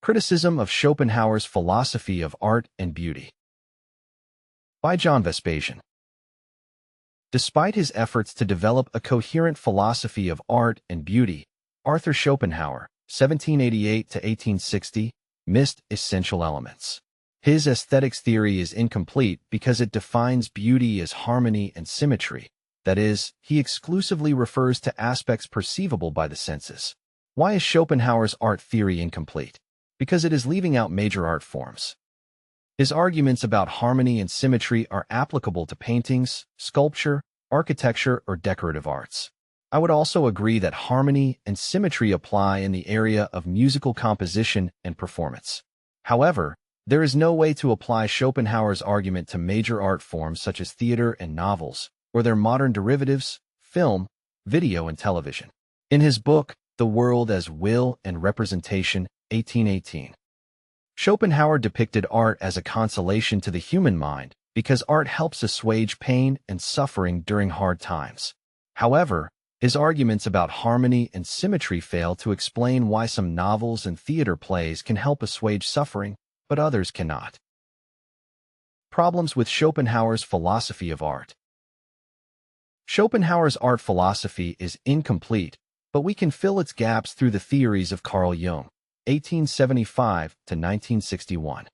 Criticism of Schopenhauer's Philosophy of Art and Beauty by John Vespasian. Despite his efforts to develop a coherent philosophy of art and beauty, Arthur Schopenhauer, 1788 to 1860, missed essential elements. His aesthetics theory is incomplete because it defines beauty as harmony and symmetry. That is, he exclusively refers to aspects perceivable by the senses. Why is Schopenhauer's art theory incomplete? Because it is leaving out major art forms. His arguments about harmony and symmetry are applicable to paintings, sculpture, architecture, or decorative arts. I would also agree that harmony and symmetry apply in the area of musical composition and performance. However, there is no way to apply Schopenhauer's argument to major art forms such as theater and novels, or their modern derivatives, film, video, and television. In his book, The World as Will and Representation, 1818, Schopenhauer depicted art as a consolation to the human mind because art helps assuage pain and suffering during hard times. However, his arguments about harmony and symmetry fail to explain why some novels and theater plays can help assuage suffering, but others cannot. Problems with Schopenhauer's philosophy of art. Schopenhauer's art philosophy is incomplete, but we can fill its gaps through the theories of Carl Jung, 1875 to 1961.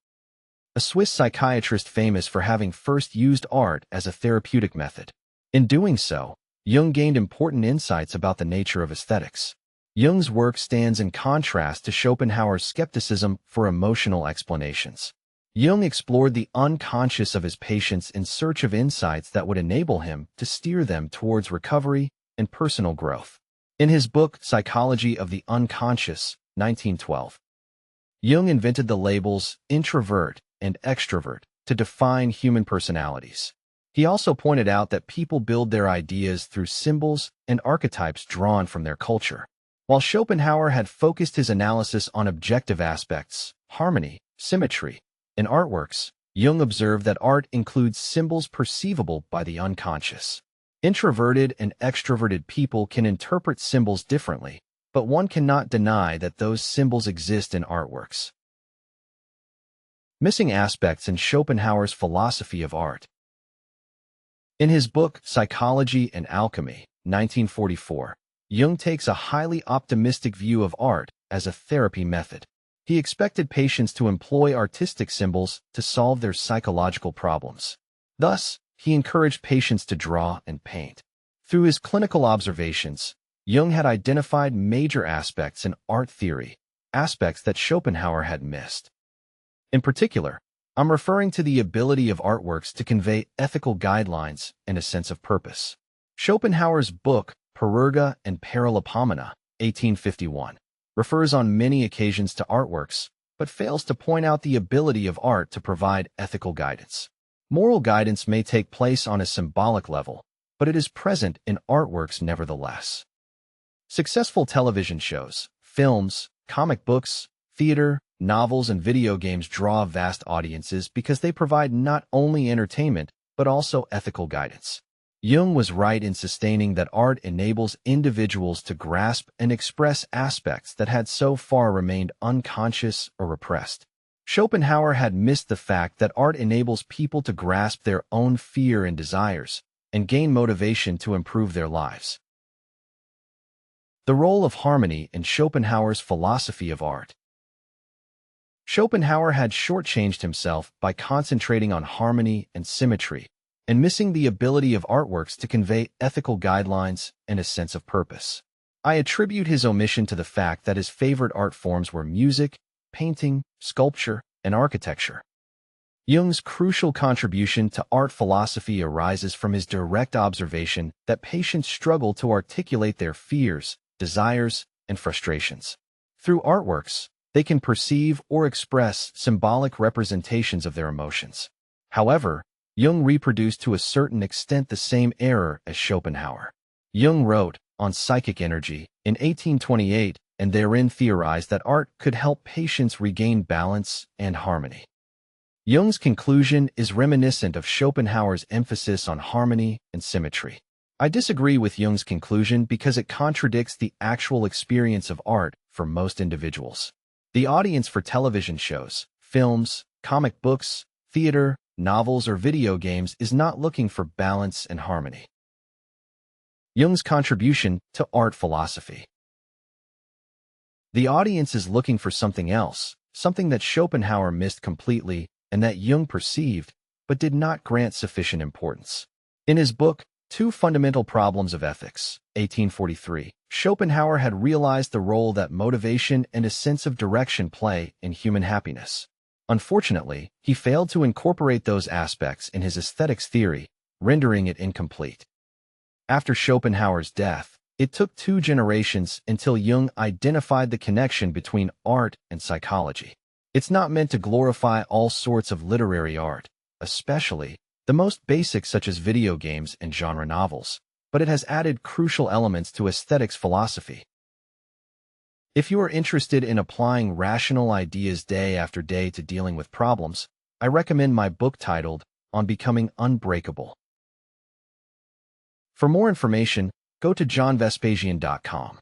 A Swiss psychiatrist famous for having first used art as a therapeutic method. In doing so, Jung gained important insights about the nature of aesthetics. Jung's work stands in contrast to Schopenhauer's skepticism for emotional explanations. Jung explored the unconscious of his patients in search of insights that would enable him to steer them towards recovery and personal growth. In his book, Psychology of the Unconscious, 1912, Jung invented the labels introvert and extrovert to define human personalities. He also pointed out that people build their ideas through symbols and archetypes drawn from their culture. While Schopenhauer had focused his analysis on objective aspects, harmony, symmetry, and artworks, Jung observed that art includes symbols perceivable by the unconscious. Introverted and extroverted people can interpret symbols differently, but one cannot deny that those symbols exist in artworks. Missing aspects in Schopenhauer's philosophy of art. In his book, Psychology and Alchemy, 1944, Jung takes a highly optimistic view of art as a therapy method. He expected patients to employ artistic symbols to solve their psychological problems. Thus, he encouraged patients to draw and paint. Through his clinical observations, Jung had identified major aspects in art theory, aspects that Schopenhauer had missed. In particular, I'm referring to the ability of artworks to convey ethical guidelines and a sense of purpose. Schopenhauer's book, Parerga and Paralipomena, 1851, refers on many occasions to artworks, but fails to point out the ability of art to provide ethical guidance. Moral guidance may take place on a symbolic level, but it is present in artworks nevertheless. Successful television shows, films, comic books, theater, novels, and video games draw vast audiences because they provide not only entertainment, but also ethical guidance. Jung was right in sustaining that art enables individuals to grasp and express aspects that had so far remained unconscious or repressed. Schopenhauer had missed the fact that art enables people to grasp their own fear and desires and gain motivation to improve their lives. The role of harmony in Schopenhauer's philosophy of art. Schopenhauer had shortchanged himself by concentrating on harmony and symmetry and missing the ability of artworks to convey ethical guidelines and a sense of purpose. I attribute his omission to the fact that his favorite art forms were music, painting, sculpture, and architecture. Jung's crucial contribution to art philosophy arises from his direct observation that patients struggle to articulate their fears, desires, and frustrations. Through artworks, they can perceive or express symbolic representations of their emotions. However, Jung reproduced to a certain extent the same error as Schopenhauer. Jung wrote on psychic energy in 1828 and therein theorized that art could help patients regain balance and harmony. Jung's conclusion is reminiscent of Schopenhauer's emphasis on harmony and symmetry. I disagree with Jung's conclusion because it contradicts the actual experience of art for most individuals. The audience for television shows, films, comic books, theater, novels, or video games is not looking for balance and harmony. Jung's contribution to art philosophy. The audience is looking for something else, something that Schopenhauer missed completely and that Jung perceived, but did not grant sufficient importance. In his book, Two Fundamental Problems of Ethics, 1843, Schopenhauer had realized the role that motivation and a sense of direction play in human happiness. Unfortunately, he failed to incorporate those aspects in his aesthetics theory, rendering it incomplete. After Schopenhauer's death, it took 2 generations until Jung identified the connection between art and psychology. It's not meant to glorify all sorts of literary art, especially the most basic such as video games and genre novels, but it has added crucial elements to aesthetics philosophy. If you are interested in applying rational ideas day after day to dealing with problems, I recommend my book titled On Becoming Unbreakable. For more information, go to johnvespasian.com.